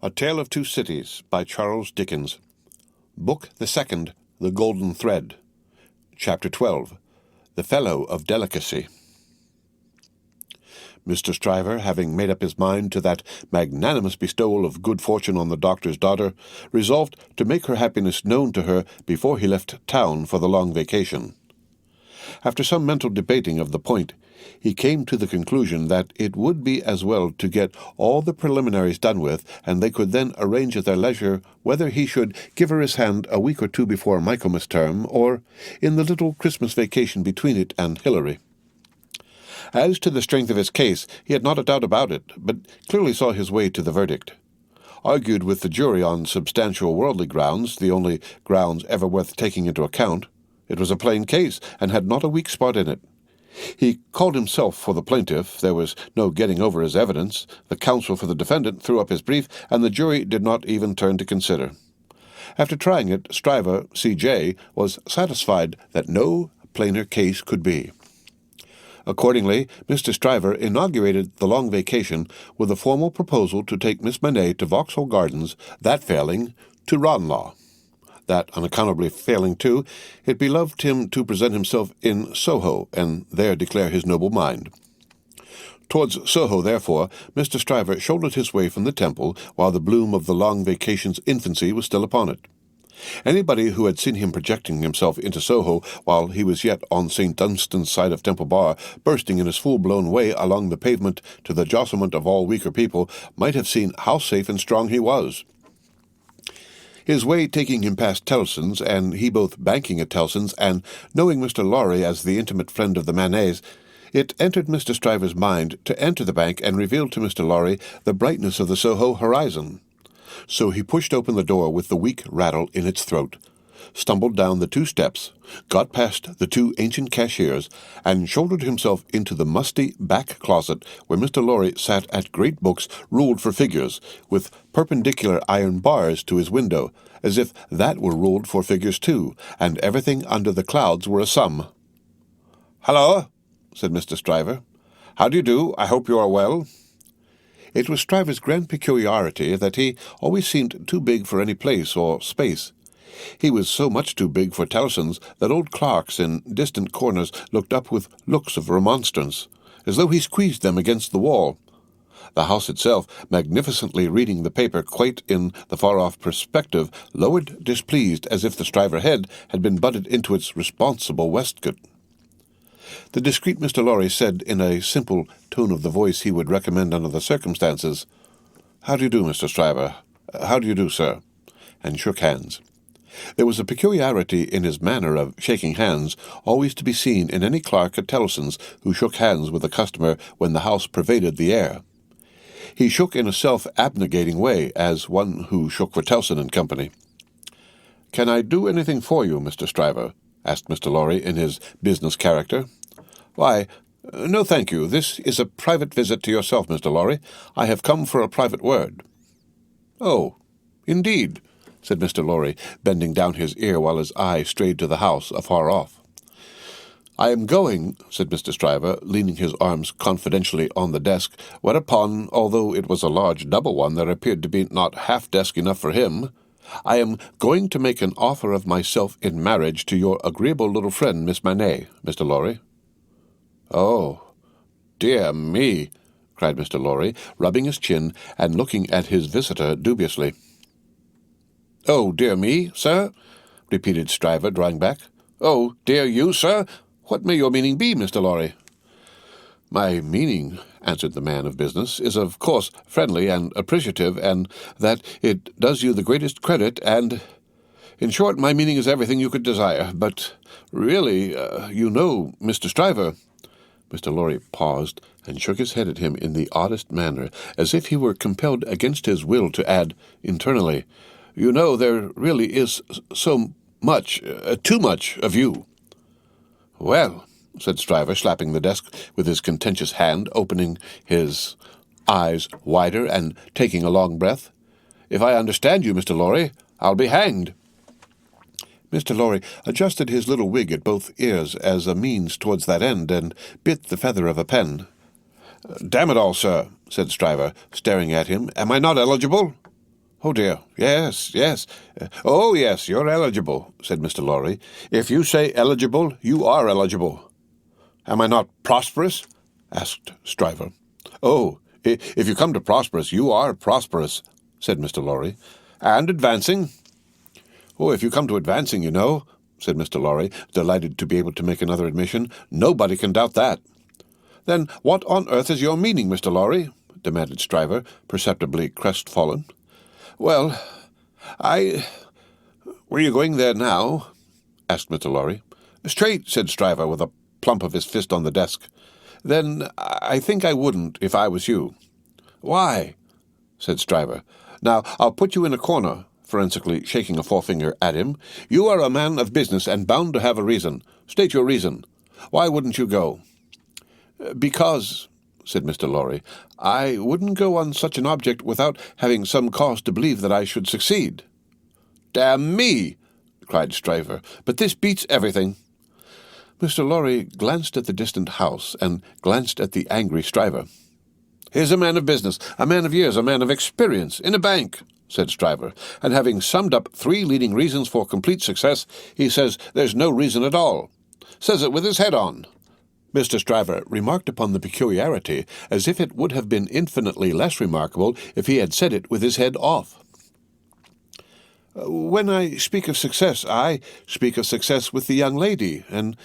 A Tale of Two Cities by Charles Dickens. Book the Second, The Golden Thread. Chapter 12, The Fellow of Delicacy. Mr. Stryver, having made up his mind to that magnanimous bestowal of good fortune on the doctor's daughter, resolved to make her happiness known to her before he left town for the long vacation. After some mental debating of the point, he came to the conclusion that it would be as well to get all the preliminaries done with, and they could then arrange at their leisure whether he should give her his hand a week or two before Michaelmas term, or in the little Christmas vacation between it and Hilary. As to the strength of his case, he had not a doubt about it, but clearly saw his way to the verdict. Argued with the jury on substantial worldly grounds, the only grounds ever worth taking into account, it was a plain case, and had not a weak spot in it. He called himself for the plaintiff. There was no getting over his evidence. The counsel for the defendant threw up his brief, and the jury did not even turn to consider. After trying it, Stryver, C.J., was satisfied that no plainer case could be. Accordingly, Mr. Stryver inaugurated the long vacation with a formal proposal to take Miss Manette to Vauxhall Gardens, that failing, to Ranelagh. That unaccountably failing too, it beloved him to present himself in Soho, and there declare his noble mind. Towards Soho, therefore, Mr. Stryver shouldered his way from the Temple, while the bloom of the long vacation's infancy was still upon it. Anybody who had seen him projecting himself into Soho while he was yet on St. Dunstan's side of Temple Bar, bursting in his full-blown way along the pavement to the jostlement of all weaker people, might have seen how safe and strong he was. His way taking him past Tellson's, and he both banking at Tellson's, and knowing Mr. Lorry as the intimate friend of the Manettes, it entered Mr. Stryver's mind to enter the bank and reveal to Mr. Lorry the brightness of the Soho horizon. So he pushed open the door with the weak rattle in its throat, stumbled down the 2 steps, got past the 2 ancient cashiers, and shouldered himself into the musty back closet where Mr. Lorry sat at great books ruled for figures, with perpendicular iron bars to his window, as if that were ruled for figures too, and everything under the clouds were a sum. "Halloa," said Mr. Stryver. "How do you do? I hope you are well." It was Stryver's grand peculiarity that he always seemed too big for any place or space. He was so much too big for Tellson's that old clerks in distant corners looked up with looks of remonstrance, as though he squeezed them against the wall. The house itself, magnificently reading the paper quite in the far-off perspective, lowered displeased as if the Stryver head had been butted into its responsible waistcoat. The discreet Mr. Lorry said in a simple tone of the voice he would recommend under the circumstances, "How do you do, Mr. Stryver? How do you do, sir?" and shook hands. There was a peculiarity in his manner of shaking hands, always to be seen in any clerk at Tellson's who shook hands with a customer when the house pervaded the air. He shook in a self-abnegating way, as one who shook for Tellson and Company. "Can I do anything for you, Mr. Stryver?" asked Mr. Lorry in his business character. "Why, no, thank you. This is a private visit to yourself, Mr. Lorry. I have come for a private word." "Oh, indeed," said Mr. Lorry, bending down his ear while his eye strayed to the house afar off. "I am going," said Mr. Stryver, leaning his arms confidentially on the desk, whereupon, although it was a large double one, there appeared to be not half desk enough for him, "I am going to make an offer of myself in marriage to your agreeable little friend, Miss Manette, Mr. Lorry." "Oh, dear me," cried Mr. Lorry, rubbing his chin and looking at his visitor dubiously. "Oh, dear me, sir?" repeated Stryver, drawing back. "Oh, dear you, sir? What may your meaning be, Mr. Lorry?" "My meaning," answered the man of business, "is of course friendly and appreciative, and that it does you the greatest credit, and... In short, my meaning is everything you could desire. But really, you know, Mr. Stryver—" Mr. Lorry paused and shook his head at him in the oddest manner, as if he were compelled against his will to add internally, "You know, there really is so much, too much of you." "Well," said Stryver, slapping the desk with his contentious hand, opening his eyes wider and taking a long breath, "if I understand you, Mr. Lorry, I'll be hanged." Mr. Lorry adjusted his little wig at both ears as a means towards that end, and bit the feather of a pen. "Damn it all, sir," said Stryver, staring at him, "am I not eligible?" "Oh, dear, yes, yes. Oh, yes, you're eligible," said Mr. Lorry. "If you say eligible, you are eligible." "Am I not prosperous?" asked Stryver. "Oh, if you come to prosperous, you are prosperous," said Mr. Lorry. "And advancing?" "Oh, if you come to advancing, you know," said Mr. Lorry, delighted to be able to make another admission. "Nobody can doubt that." "Then what on earth is your meaning, Mr. Lorry?" demanded Stryver, perceptibly crestfallen. "Well, Were you going there now?" asked Mr. Lorry. "Straight," said Stryver, with a plump of his fist on the desk. "Then I think I wouldn't, if I was you." "Why?" said Stryver. "Now, I'll put you in a corner," forensically shaking a forefinger at him. "You are a man of business and bound to have a reason. State your reason. Why wouldn't you go?" "Because," said Mr. Lorry, "I wouldn't go on such an object without having some cause to believe that I should succeed." "Damn me!" cried Stryver, "but this beats everything." Mr. Lorry glanced at the distant house and glanced at the angry Stryver. "Here's a man of business, a man of years, a man of experience, in a bank," said Stryver, "and having summed up 3 leading reasons for complete success, he says there's no reason at all. Says it with his head on." Mr. Stryver remarked upon the peculiarity as if it would have been infinitely less remarkable if he had said it with his head off. "When I speak of success, I speak of success with the young lady, and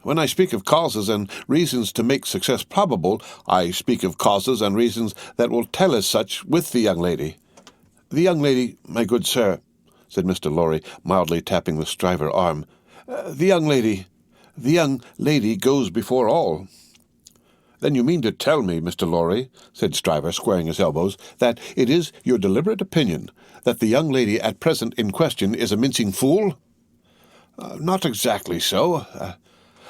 when I speak of causes and reasons to make success probable, I speak of causes and reasons that will tell as such with the young lady. The young lady, my good sir," said Mr. Lorry, mildly tapping the Stryver arm, the young lady goes before all." "Then you mean to tell me, Mr. Lorry," said Stryver, squaring his elbows, "that it is your deliberate opinion that the young lady at present in question is a mincing fool?" "Not exactly so.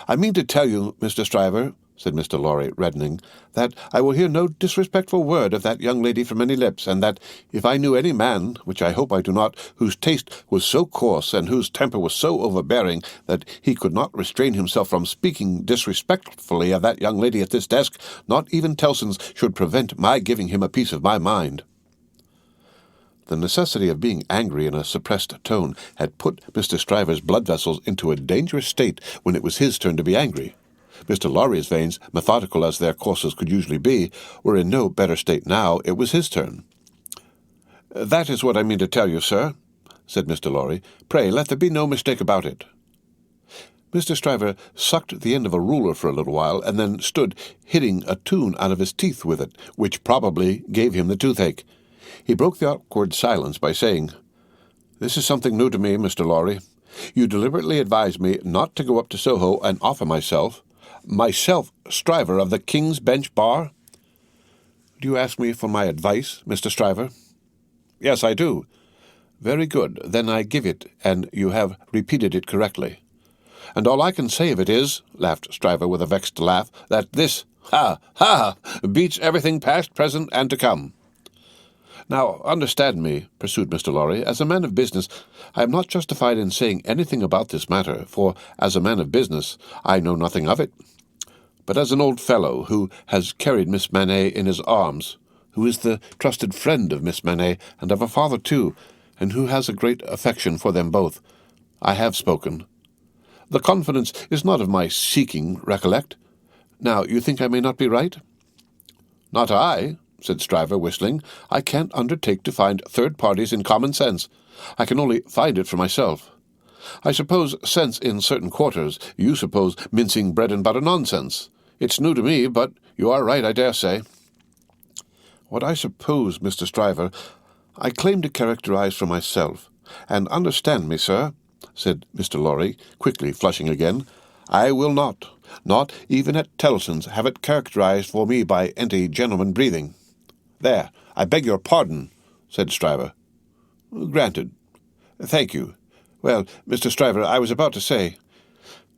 I mean to tell you, Mr. Stryver," said Mr. Lorry, reddening, "that I will hear no disrespectful word of that young lady from any lips, and that if I knew any man, which I hope I do not, whose taste was so coarse and whose temper was so overbearing that he could not restrain himself from speaking disrespectfully of that young lady at this desk, not even Tellson's should prevent my giving him a piece of my mind." The necessity of being angry in a suppressed tone had put Mr. Stryver's blood vessels into a dangerous state when it was his turn to be angry. Mr. Lorry's veins, methodical as their courses could usually be, were in no better state now. It was his turn. "That is what I mean to tell you, sir," said Mr. Lorry. "Pray, let there be no mistake about it." Mr. Stryver sucked the end of a ruler for a little while, and then stood hitting a tune out of his teeth with it, which probably gave him the toothache. He broke the awkward silence by saying, "This is something new to me, Mr. Lorry. You deliberately advised me not to go up to Soho and offer myself Stryver of the King's Bench Bar?" "Do you ask me for my advice, Mr. Stryver?" "Yes, I do." "Very good. Then I give it, and you have repeated it correctly." "And all I can say of it is," laughed Stryver with a vexed laugh, "that this, beats everything past, present, and to come." "Now, understand me," pursued Mr. Lorry, "as a man of business, I am not justified in saying anything about this matter, for, as a man of business, I know nothing of it. But as an old fellow who has carried Miss Manette in his arms, who is the trusted friend of Miss Manette, and of her father too, and who has a great affection for them both, I have spoken. The confidence is not of my seeking, recollect. Now, you think I may not be right?" "Not I," said Stryver, whistling. "I can't undertake to find third parties in common sense. I can only find it for myself. I suppose sense in certain quarters. You suppose mincing bread-and-butter nonsense. It's new to me, but you are right, I dare say." "What I suppose, Mr. Stryver, I claim to characterize for myself. And understand me, sir," said Mr. Lorry, quickly flushing again, "I will not even at Tellson's, have it characterized for me by any gentleman breathing." "There, I beg your pardon," said Stryver. "Granted. Thank you. Well, Mr. Stryver, I was about to say,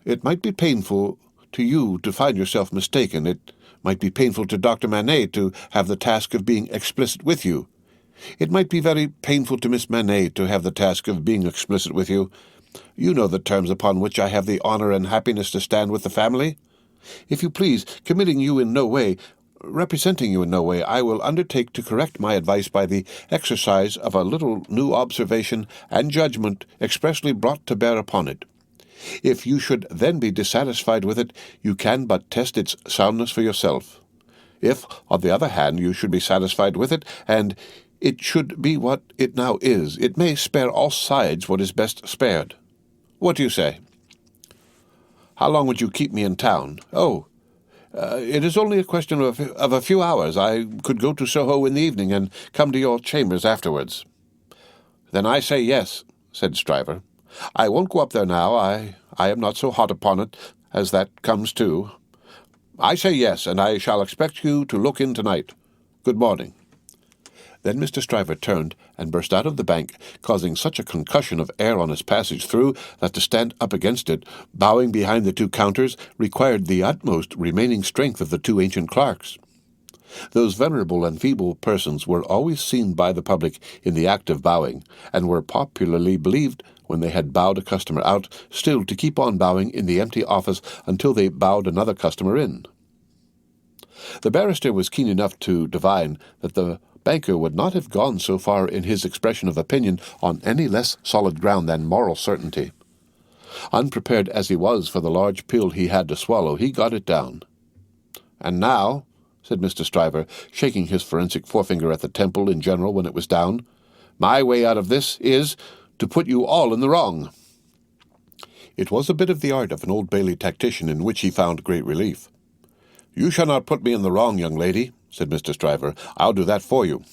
it might be painful to you to find yourself mistaken. It might be painful to Dr. Manette to have the task of being explicit with you. It might be very painful to Miss Manette to have the task of being explicit with you. You know the terms upon which I have the honor and happiness to stand with the family. If you please, committing you in no way, representing you in no way, I will undertake to correct my advice by the exercise of a little new observation and judgment expressly brought to bear upon it. If you should then be dissatisfied with it, you can but test its soundness for yourself. If, on the other hand, you should be satisfied with it, and it should be what it now is, it may spare all sides what is best spared. What do you say? How long would you keep me in town? It is only a question of a few hours. I could go to Soho in the evening and come to your chambers afterwards. Then I say yes, said Stryver. I won't go up there now. I am not so hot upon it as that comes to. I say yes, and I shall expect you to look in tonight. Good morning. Then Mr. Stryver turned and burst out of the bank, causing such a concussion of air on his passage through that to stand up against it, bowing behind the two counters, required the utmost remaining strength of the two ancient clerks. Those venerable and feeble persons were always seen by the public in the act of bowing, and were popularly believed, when they had bowed a customer out, still to keep on bowing in the empty office until they bowed another customer in. The barrister was keen enough to divine that the banker would not have gone so far in his expression of opinion on any less solid ground than moral certainty. Unprepared as he was for the large pill he had to swallow, he got it down. "And now," said Mr. Stryver, shaking his forensic forefinger at the temple in general when it was down, "my way out of this is to put you all in the wrong." It was a bit of the art of an Old Bailey tactician in which he found great relief. "You shall not put me in the wrong, young lady," said Mr. Stryver. "I'll do that for you."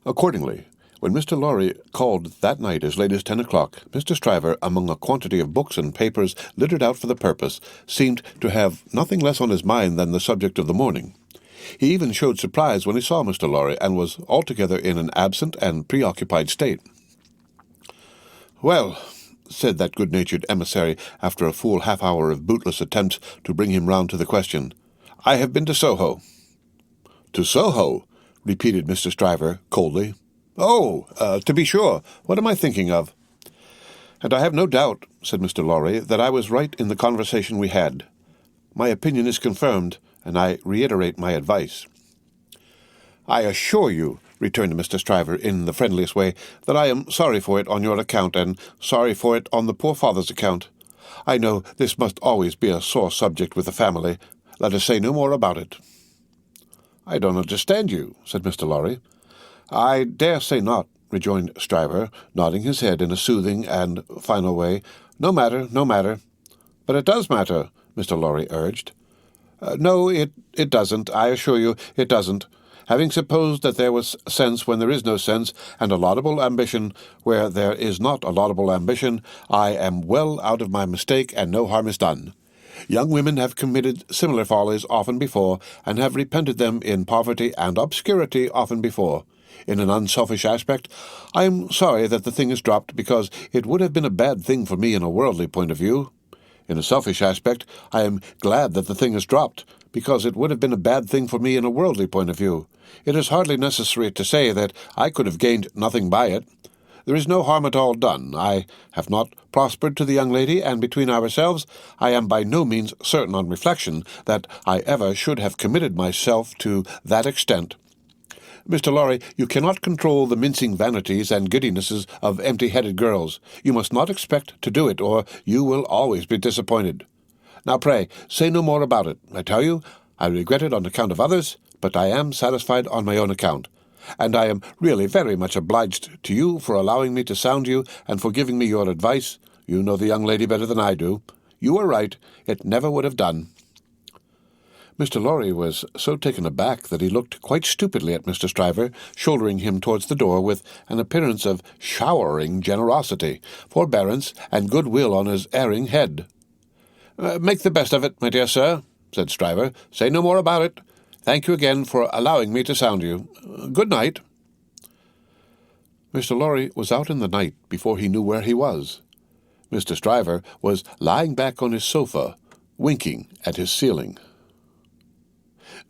Accordingly, when Mr. Lorry called that night as late as 10 o'clock, Mr. Stryver, among a quantity of books and papers littered out for the purpose, seemed to have nothing less on his mind than the subject of the morning. He even showed surprise when he saw Mr. Lorry, and was altogether in an absent and preoccupied state. "Well," said that good-natured emissary, after a full half-hour of bootless attempts to bring him round to the question, "I have been to Soho." "To Soho?" repeated Mr. Stryver, coldly. To be sure. What am I thinking of?" "And I have no doubt," said Mr. Lorry, "that I was right in the conversation we had. My opinion is confirmed, and I reiterate my advice." "I assure you," returned Mr. Stryver in the friendliest way, "that I am sorry for it on your account, and sorry for it on the poor father's account. I know this must always be a sore subject with the family. Let us say no more about it." "I don't understand you," said Mr. Lorry. "I dare say not," rejoined Stryver, nodding his head in a soothing and final way. No matter. "But it does matter," Mr. Lorry urged. No, it doesn't. I assure you it doesn't. Having supposed that there was sense when there is no sense, and a laudable ambition where there is not a laudable ambition, I am well out of my mistake, and no harm is done. Young women have committed similar follies often before, and have repented them in poverty and obscurity often before. In an unselfish aspect, I am sorry that the thing is dropped, because it would have been a bad thing for me in a worldly point of view. In a selfish aspect, I am glad that the thing is dropped, because it would have been a bad thing for me in a worldly point of view. It is hardly necessary to say that I could have gained nothing by it. There is no harm at all done. I have not prospered to the young lady, and between ourselves, I am by no means certain on reflection that I ever should have committed myself to that extent. Mr. Lorry, you cannot control the mincing vanities and giddinesses of empty-headed girls. You must not expect to do it, or you will always be disappointed. Now pray, say no more about it. I tell you, I regret it on account of others, but I am satisfied on my own account. And I am really very much obliged to you for allowing me to sound you, and for giving me your advice. You know the young lady better than I do. You were right. It never would have done." Mr. Lorry was so taken aback that he looked quite stupidly at Mr. Stryver, shouldering him towards the door with an appearance of showering generosity, forbearance, and goodwill on his erring head. "Make the best of it, my dear sir," said Stryver. "Say no more about it. Thank you again for allowing me to sound you. Good night." Mr. Lorry was out in the night before he knew where he was. Mr. Stryver was lying back on his sofa, winking at his ceiling.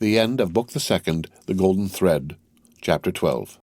The end of Book the Second, The Golden Thread, Chapter 12.